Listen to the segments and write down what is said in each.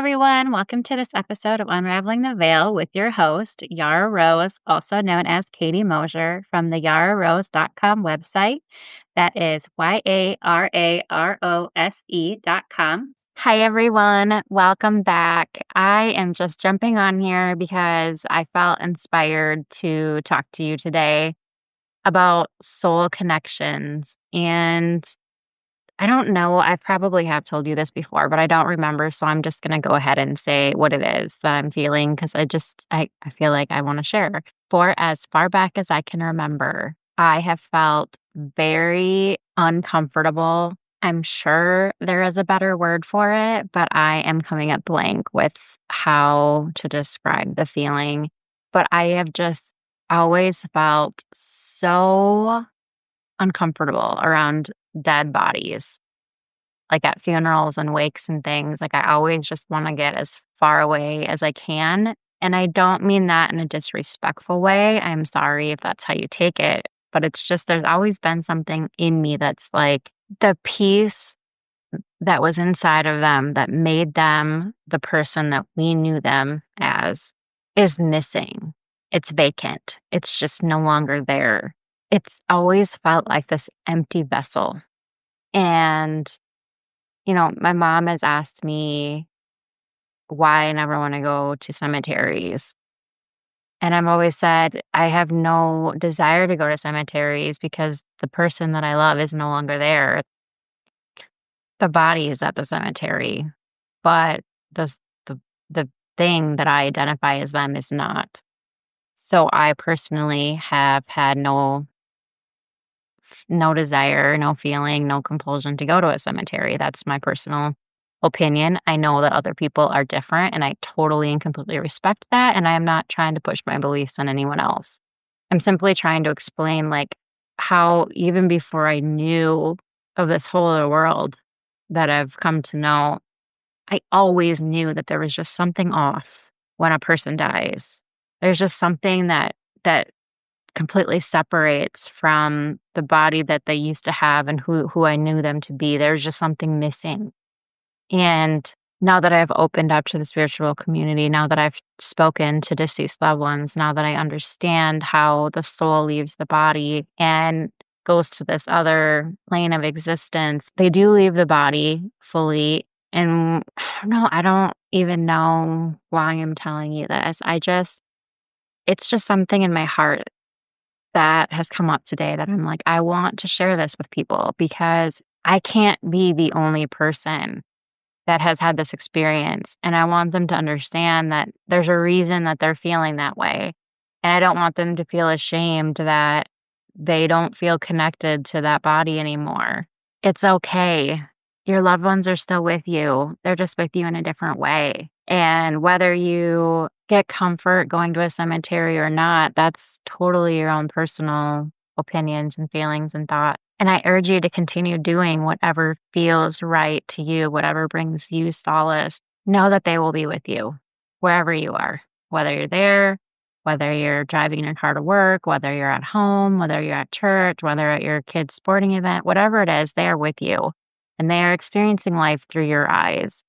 everyone. Welcome to this episode of Unraveling the Veil with your host, Yara Rose, also known as Katie Mosier from the yararose.com website. That is YARAROSE.com. Hi, everyone. Welcome back. I am just jumping on here because I felt inspired to talk to you today about soul connections. And I don't know, I probably have told you this before, but I don't remember, so I'm just gonna go ahead and say what it is that I'm feeling because I feel like I wanna share. For as far back as I can remember, I have felt very uncomfortable. I'm sure there is a better word for it, but I am coming up blank with how to describe the feeling. But I have just always felt so uncomfortable around dead bodies, like at funerals and wakes and things. Like I always just want to get as far away as I can. And I don't mean that in a disrespectful way. I'm sorry if that's how you take it. But it's just there's always been something in me that's like the peace that was inside of them that made them the person that we knew them as is missing. It's vacant. It's just no longer there. It's always felt like this empty vessel. And, my mom has asked me why I never want to go to cemeteries. And I've always said I have no desire to go to cemeteries because the person that I love is no longer there. The body is at the cemetery, but the the thing that I identify as them is not. So I personally have had no desire, no feeling, no compulsion to go to a cemetery. That's my personal opinion. I know that other people are different, and I totally and completely respect that. And I am not trying to push my beliefs on anyone else. I'm simply trying to explain, like, how even before I knew of this whole other world that I've come to know, I always knew that there was just something off when a person dies. There's just something that completely separates from the body that they used to have and who I knew them to be. There's just something missing. And now that I've opened up to the spiritual community, now that I've spoken to deceased loved ones, now that I understand how the soul leaves the body and goes to this other plane of existence, they do leave the body fully. And I don't even know why I'm telling you this. It's just something in my heart that has come up today that I'm like, I want to share this with people because I can't be the only person that has had this experience. And I want them to understand that there's a reason that they're feeling that way. And I don't want them to feel ashamed that they don't feel connected to that body anymore. It's okay. Your loved ones are still with you. They're just with you in a different way. And whether you get comfort going to a cemetery or not, that's totally your own personal opinions and feelings and thoughts. And I urge you to continue doing whatever feels right to you, whatever brings you solace. Know that they will be with you wherever you are, whether you're there, whether you're driving your car to work, whether you're at home, whether you're at church, whether at your kid's sporting event, whatever it is, they are with you. And they are experiencing life through your eyes.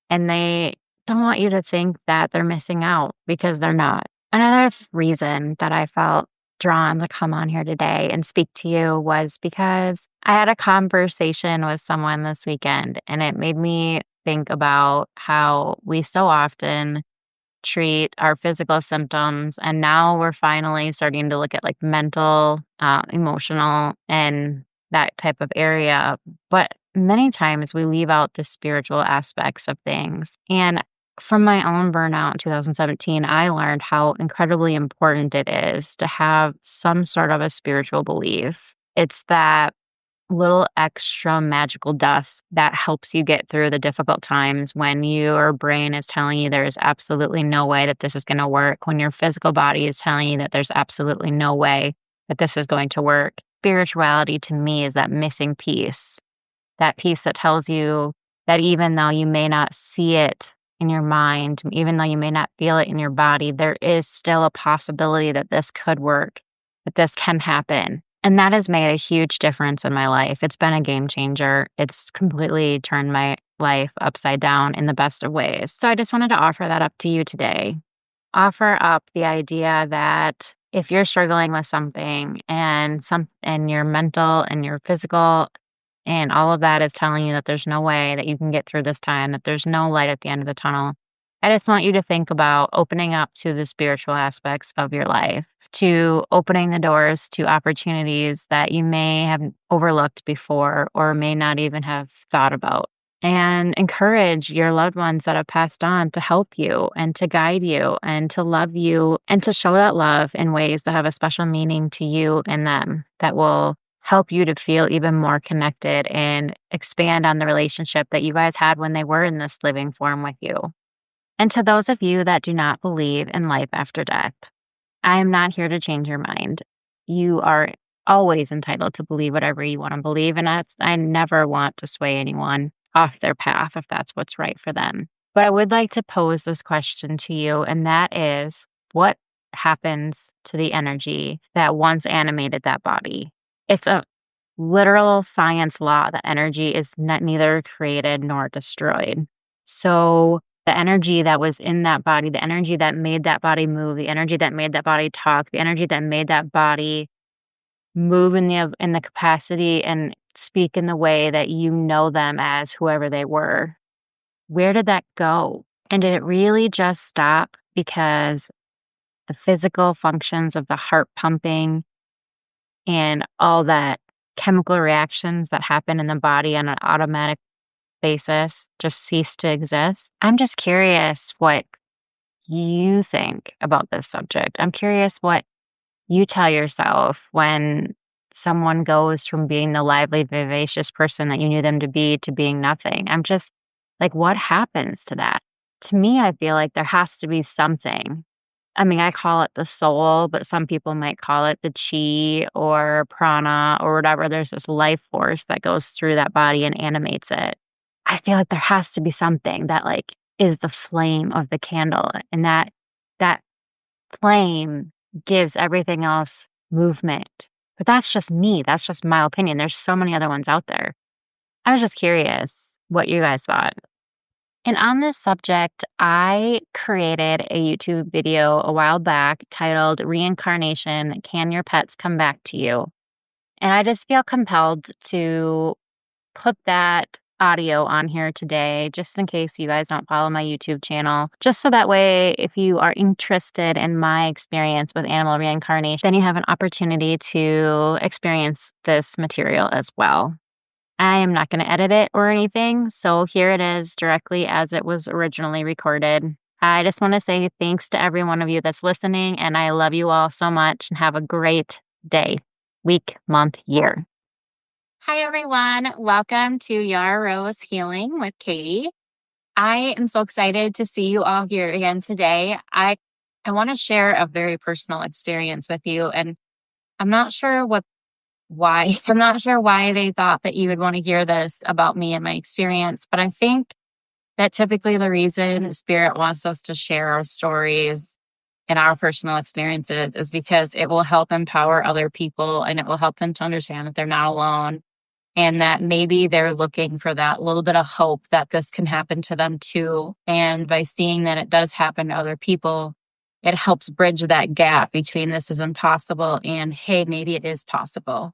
And they don't want you to think that they're missing out because they're not. Another reason that I felt drawn to come on here today and speak to you was because I had a conversation with someone this weekend, and it made me think about how we so often treat our physical symptoms, and now we're finally starting to look at like mental, emotional, and that type of area. But many times we leave out the spiritual aspects of things. And from my own burnout in 2017, I learned how incredibly important it is to have some sort of a spiritual belief. It's that little extra magical dust that helps you get through the difficult times when your brain is telling you there's absolutely no way that this is going to work, when your physical body is telling you that there's absolutely no way that this is going to work. Spirituality to me is that missing piece, that piece that tells you that even though you may not see it in your mind, even though you may not feel it in your body, there is still a possibility that this could work, that this can happen. And that has made a huge difference in my life. It's been a game changer. It's completely turned my life upside down in the best of ways. So I just wanted to offer that up to you today. Offer up the idea that if you're struggling with something and your mental and your physical and all of that is telling you that there's no way that you can get through this time, that there's no light at the end of the tunnel, I just want you to think about opening up to the spiritual aspects of your life, to opening the doors to opportunities that you may have overlooked before or may not even have thought about. And encourage your loved ones that have passed on to help you and to guide you and to love you and to show that love in ways that have a special meaning to you and them that will help you to feel even more connected and expand on the relationship that you guys had when they were in this living form with you. And to those of you that do not believe in life after death, I am not here to change your mind. You are always entitled to believe whatever you want to believe, and I never want to sway anyone off their path if that's what's right for them. But I would like to pose this question to you, and that is, what happens to the energy that once animated that body? It's a literal science law that energy is neither created nor destroyed. So the energy that was in that body, the energy that made that body move, the energy that made that body talk, the energy that made that body move in the capacity and speak in the way that you know them as whoever they were. Where did that go? And did it really just stop because the physical functions of the heart pumping and all that chemical reactions that happen in the body on an automatic basis just cease to exist? I'm just curious what you think about this subject. I'm curious what you tell yourself when someone goes from being the lively, vivacious person that you knew them to being nothing. I'm just like, what happens to that? To me, I feel like there has to be something. I mean, I call it the soul, but some people might call it the chi or prana or whatever. There's this life force that goes through that body and animates it. I feel like there has to be something that like is the flame of the candle, and that flame gives everything else movement. But that's just me. That's just my opinion. There's so many other ones out there. I was just curious what you guys thought. And on this subject, I created a YouTube video a while back titled Reincarnation, Can Your Pets Come Back to You? And I just feel compelled to put that audio on here today, just in case you guys don't follow my YouTube channel. Just so that way, if you are interested in my experience with animal reincarnation, then you have an opportunity to experience this material as well. I am not going to edit it or anything, so here it is directly as it was originally recorded. I just want to say thanks to every one of you that's listening, and I love you all so much, and have a great day, week, month, year. Hi, everyone. Welcome to Yara Rose Healing with Katie. I am so excited to see you all here again today. I want to share a very personal experience with you, and I'm not sure why they thought that you would want to hear this about me and my experience, but I think that typically the reason Spirit wants us to share our stories and our personal experiences is because it will help empower other people, and it will help them to understand that they're not alone, and that maybe they're looking for that little bit of hope that this can happen to them too. And by seeing that it does happen to other people, it helps bridge that gap between this is impossible and, hey, maybe it is possible.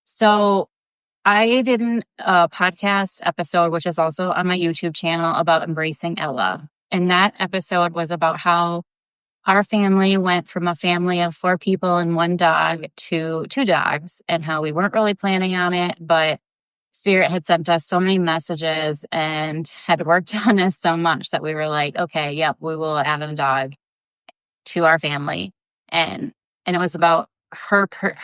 So I did a podcast episode, which is also on my YouTube channel, about embracing Ella. And that episode was about how our family went from a family of 4 people and 1 dog to 2 dogs, and how we weren't really planning on it, but Spirit had sent us so many messages and had worked on us so much that we were like, okay, yep, we will add a dog to our family. And it was about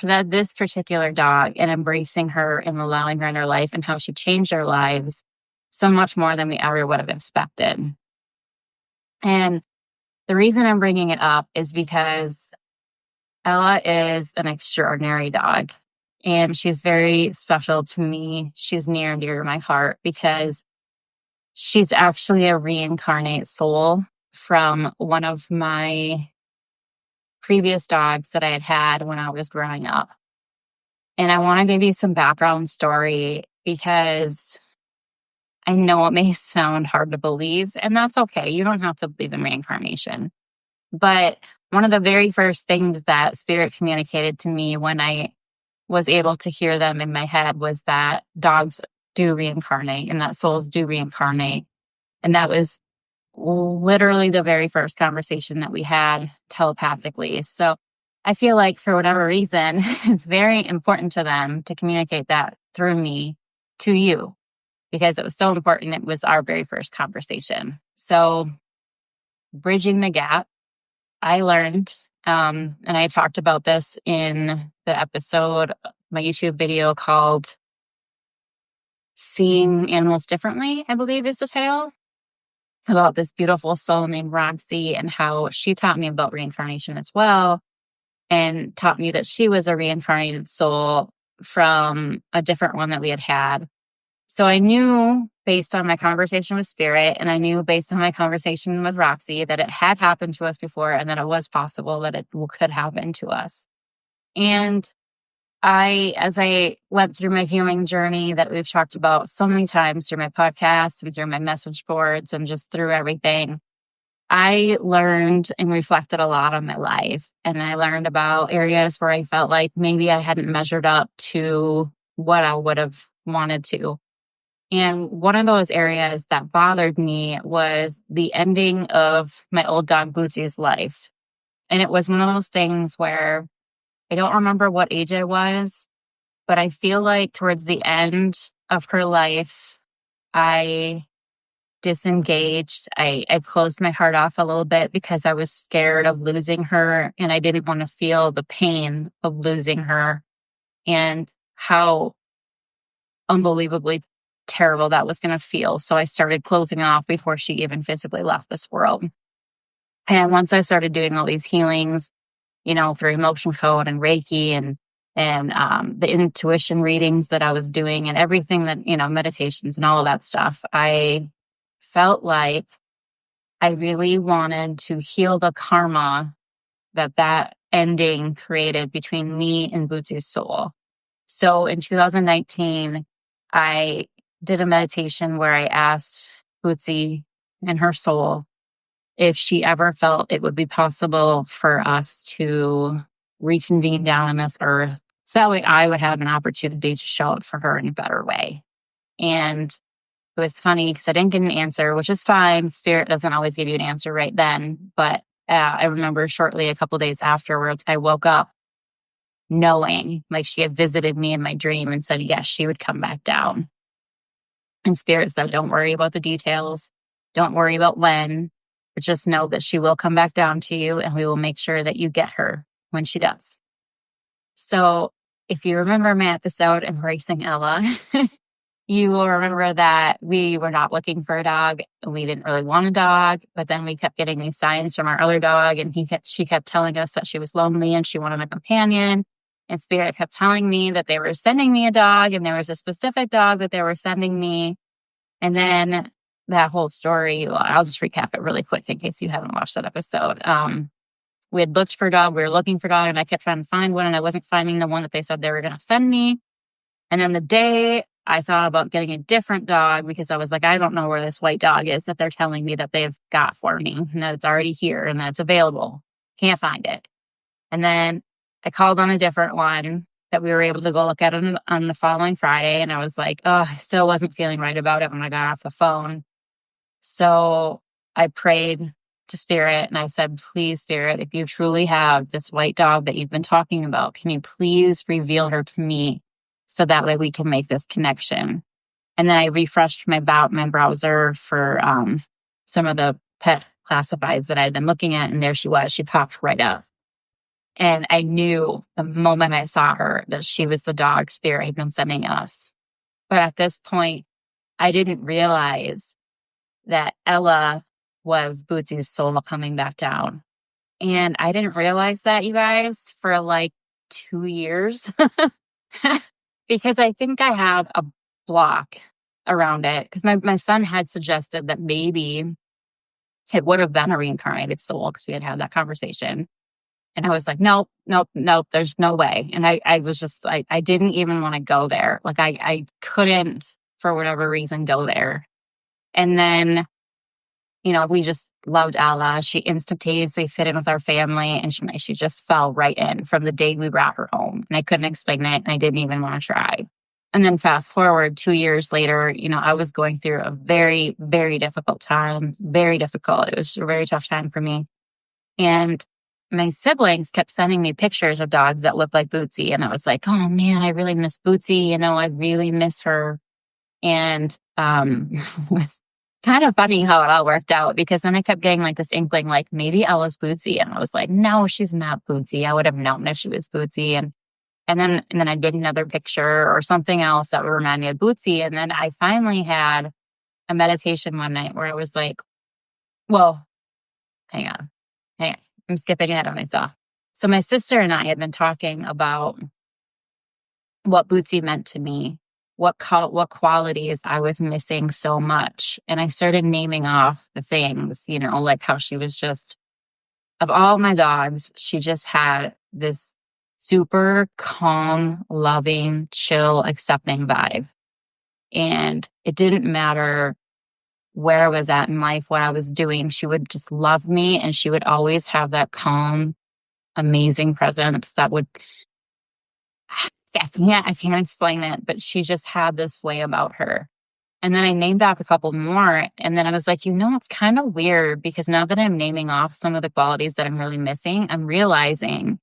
this particular dog and embracing her and allowing her in her life, and how she changed our lives so much more than we ever would have expected. And the reason I'm bringing it up is because Ella is an extraordinary dog, and she's very special to me. She's near and dear to my heart because she's actually a reincarnate soul from one of my previous dogs that I had when I was growing up. And I want to give you some background story because I know it may sound hard to believe, and that's okay. You don't have to believe in reincarnation. But one of the very first things that spirit communicated to me when I was able to hear them in my head was that dogs do reincarnate and that souls do reincarnate. And that was literally the very first conversation that we had telepathically. So I feel like for whatever reason, it's very important to them to communicate that through me to you, because it was so important. It was our very first conversation. So bridging the gap, I learned, and I talked about this in the episode, my YouTube video called Seeing Animals Differently, I believe is the title, about this beautiful soul named Roxy and how she taught me about reincarnation as well, and taught me that she was a reincarnated soul from a different one that we had had. So I knew based on my conversation with Spirit, and I knew based on my conversation with Roxy, that it had happened to us before and that it was possible that it could happen to us. And as I went through my healing journey that we've talked about so many times through my podcast and through my message boards and just through everything, I learned and reflected a lot on my life. And I learned about areas where I felt like maybe I hadn't measured up to what I would have wanted to. And one of those areas that bothered me was the ending of my old dog Bootsy's life. And it was one of those things where I don't remember what age I was, but I feel like towards the end of her life, I disengaged. I closed my heart off a little bit because I was scared of losing her, and I didn't want to feel the pain of losing her and how unbelievably terrible that was going to feel. So I started closing off before she even physically left this world. And once I started doing all these healings, through emotion code and Reiki and the intuition readings that I was doing and everything that, meditations and all of that stuff, I felt like I really wanted to heal the karma that ending created between me and Bootsy's soul. So in 2019, I did a meditation where I asked Bootsy and her soul if she ever felt it would be possible for us to reconvene down on this earth, so that way I would have an opportunity to show up for her in a better way. And it was funny because I didn't get an answer, which is fine. Spirit doesn't always give you an answer right then. But I remember shortly, a couple days afterwards, I woke up knowing like she had visited me in my dream and said, yes, she would come back down. And Spirit said, don't worry about the details. Don't worry about when. But just know that she will come back down to you, and we will make sure that you get her when she does. So if you remember my episode Embracing Ella, you will remember that we were not looking for a dog, and we didn't really want a dog, but then we kept getting these signs from our other dog, and she kept telling us that she was lonely and she wanted a companion. And Spirit kept telling me that they were sending me a dog, and there was a specific dog that they were sending me. And then that whole story, I'll just recap it really quick in case you haven't watched that episode. We had looked for a dog. We were looking for a dog, and I kept trying to find one, and I wasn't finding the one that they said they were going to send me. And then the day I thought about getting a different dog, because I was like, I don't know where this white dog is that they're telling me that they've got for me, and that it's already here and that it's available. Can't find it. And then I called on a different one that we were able to go look at on the following Friday. And I was like, I still wasn't feeling right about it when I got off the phone. So I prayed to Spirit and I said, please, Spirit, if you truly have this white dog that you've been talking about, can you please reveal her to me so that way we can make this connection? And then I refreshed my browser for some of the pet classifieds that I'd been looking at, and there she was. She popped right up. And I knew the moment I saw her that she was the dog Spirit had been sending us. But at this point, I didn't realize that Ella was Bootsy's soul coming back down. And I didn't realize that, you guys, for like 2 years. Because I think I had a block around it. Because my son had suggested that maybe it would have been a reincarnated soul because we had that conversation. And I was like, nope, there's no way. And I was just like, I didn't even want to go there. Like I couldn't, for whatever reason, go there. And then, we just loved Ella. She instantaneously fit in with our family, and she just fell right in from the day we brought her home. And I couldn't explain it, and I didn't even want to try. And then fast forward 2 years later, I was going through a very, very difficult time. Very difficult. It was a very tough time for me. And my siblings kept sending me pictures of dogs that looked like Bootsy. And I was like, oh man, I really miss Bootsy. I really miss her. And it was kind of funny how it all worked out, because then I kept getting like this inkling, like maybe Ella's Bootsy. And I was like, no, she's not Bootsy. I would have known if she was Bootsy. And then I did another picture or something else that would remind me of Bootsy. And then I finally had a meditation one night where I was like, well, hang on. I'm skipping ahead on myself. So my sister and I had been talking about what Bootsy meant to me, what qualities I was missing so much. And I started naming off the things, like how she was just, of all my dogs, she just had this super calm, loving, chill, accepting vibe. And it didn't matter where I was at in life, what I was doing. She would just love me, and she would always have that calm, amazing presence that would, I can't explain it, but she just had this way about her. And then I named off a couple more, and then I was like, it's kind of weird, because now that I'm naming off some of the qualities that I'm really missing, I'm realizing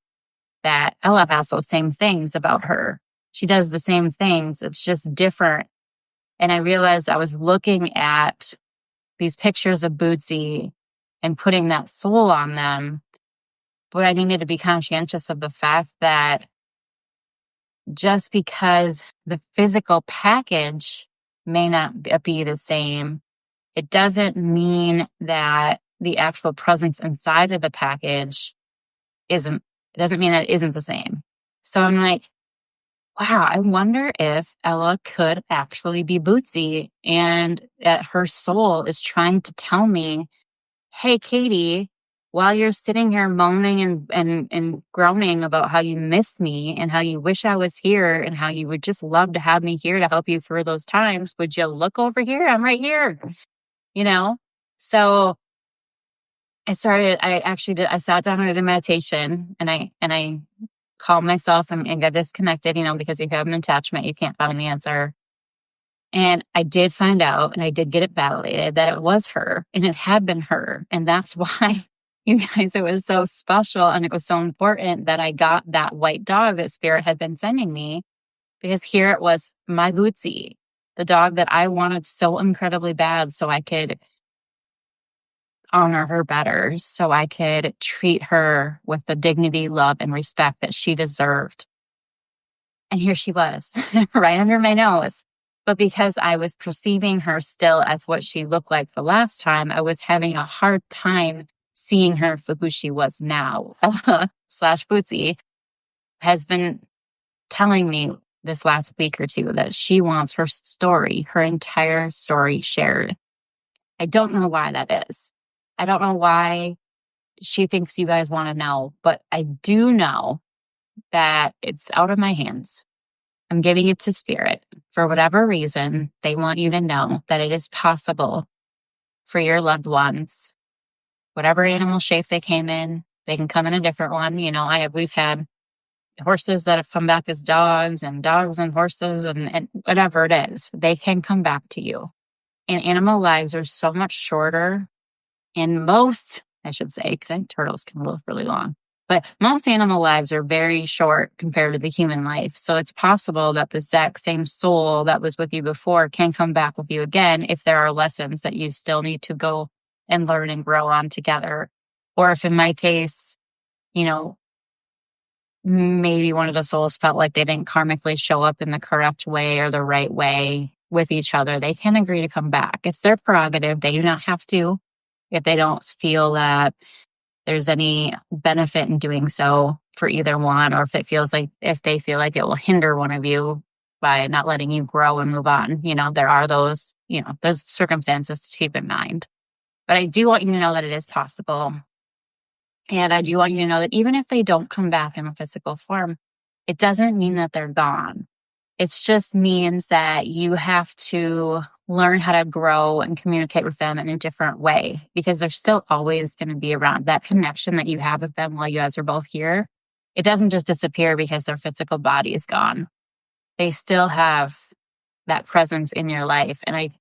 that Ella has those same things about her. She does the same things. It's just different. And I realized I was looking at these pictures of Bootsy and putting that soul on them. But I needed to be conscientious of the fact that just because the physical package may not be the same, it doesn't mean that the actual presence inside of the package it doesn't mean that it isn't the same. So I'm like, wow, I wonder if Ella could actually be Bootsy, and that her soul is trying to tell me, hey, Katie, while you're sitting here moaning and groaning about how you miss me and how you wish I was here and how you would just love to have me here to help you through those times, would you look over here? I'm right here, So I sat down and did a meditation, and I calmed myself and got disconnected, because if you have an attachment, you can't find the answer. And I did find out, and I did get it validated, that it was her, and it had been her. And that's why, you guys, it was so special, and it was so important that I got that white dog that Spirit had been sending me, because here it was, my Bootsy, the dog that I wanted so incredibly bad, so I could honor her better, so I could treat her with the dignity, love, and respect that she deserved. And here she was, right under my nose. But because I was perceiving her still as what she looked like the last time, I was having a hard time seeing her for who she was now. Ella / Bootsy has been telling me this last week or two that she wants her story, her entire story, shared. I don't know why that is. I don't know why she thinks you guys want to know, but I do know that it's out of my hands. I'm giving it to Spirit. For whatever reason, they want you to know that it is possible for your loved ones, whatever animal shape they came in, they can come in a different one. We've had horses that have come back as dogs, and dogs and horses, and whatever it is, they can come back to you. And animal lives are so much shorter. And most, I should say, because I think turtles can live really long, but most animal lives are very short compared to the human life. So it's possible that this exact same soul that was with you before can come back with you again if there are lessons that you still need to go and learn and grow on together. Or if in my case, maybe one of the souls felt like they didn't karmically show up in the correct way or the right way with each other, they can agree to come back. It's their prerogative. They do not have to. If they don't feel that there's any benefit in doing so for either one, or if they feel like it will hinder one of you by not letting you grow and move on, there are those circumstances to keep in mind. But I do want you to know that it is possible. And I do want you to know that even if they don't come back in a physical form, it doesn't mean that they're gone. It just means that you have to learn how to grow and communicate with them in a different way, because they're still always going to be around. That connection that you have with them while you guys are both here, it doesn't just disappear because their physical body is gone. They still have that presence in your life. And I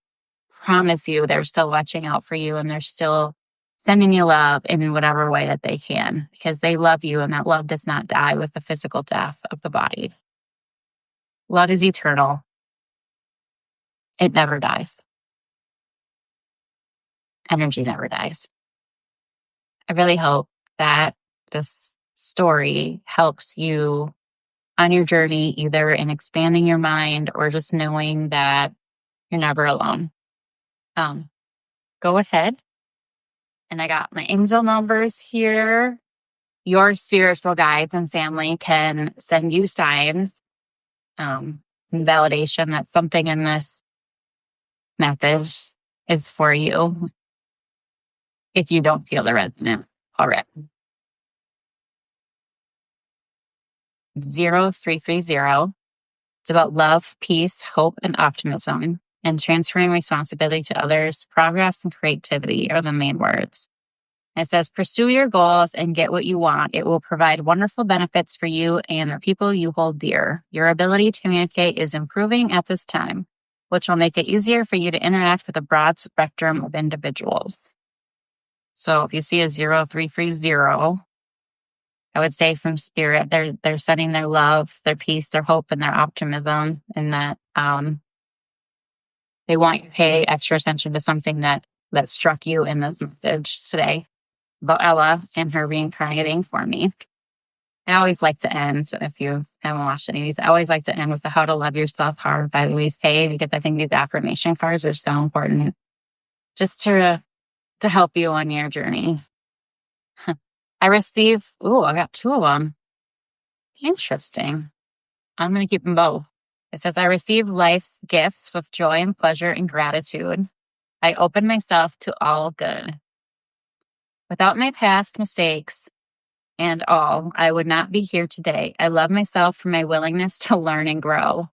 promise you, they're still watching out for you, and they're still sending you love in whatever way that they can, because they love you, and that love does not die with the physical death of the body. Love is eternal. It never dies. Energy never dies. I really hope that this story helps you on your journey, either in expanding your mind or just knowing that you're never alone. Go ahead. And I got my angel numbers here. Your spiritual guides and family can send you signs, validation that something in this message is for you if you don't feel the resonance already. 0330. It's about love, peace, hope, and optimism, and transferring responsibility to others. Progress and creativity are the main words. It says, pursue your goals and get what you want. It will provide wonderful benefits for you and the people you hold dear. Your ability to communicate is improving at this time, which will make it easier for you to interact with a broad spectrum of individuals. So if you see a 0330, I would say from spirit, they're sending their love, their peace, their hope, and their optimism, and that they want you to pay extra attention to something that struck you in this message today about Ella and her reincarnating for me. I always like to end, so if you haven't watched any of these, I always like to end with the How to Love Yourself card by Louise Hay, because I think these affirmation cards are so important just to help you on your journey. I got 2 of them. Interesting. I'm going to keep them both. It says, I receive life's gifts with joy and pleasure and gratitude. I open myself to all good. Without my past mistakes and all, I would not be here today. I love myself for my willingness to learn and grow.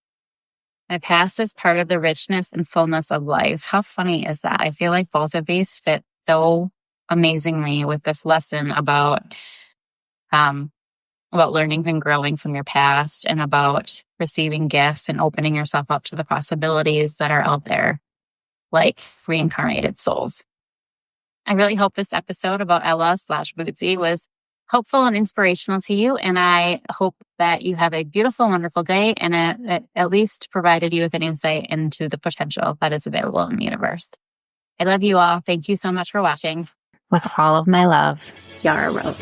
My past is part of the richness and fullness of life. How funny is that? I feel like both of these fit so amazingly with this lesson about learning and growing from your past, and about receiving gifts and opening yourself up to the possibilities that are out there, like reincarnated souls. I really hope this episode about Ella/Bootsy was helpful and inspirational to you, and I hope that you have a beautiful, wonderful day, and it at least provided you with an insight into the potential that is available in the universe. I love you all. Thank you so much for watching. With all of my love, Yara Rose.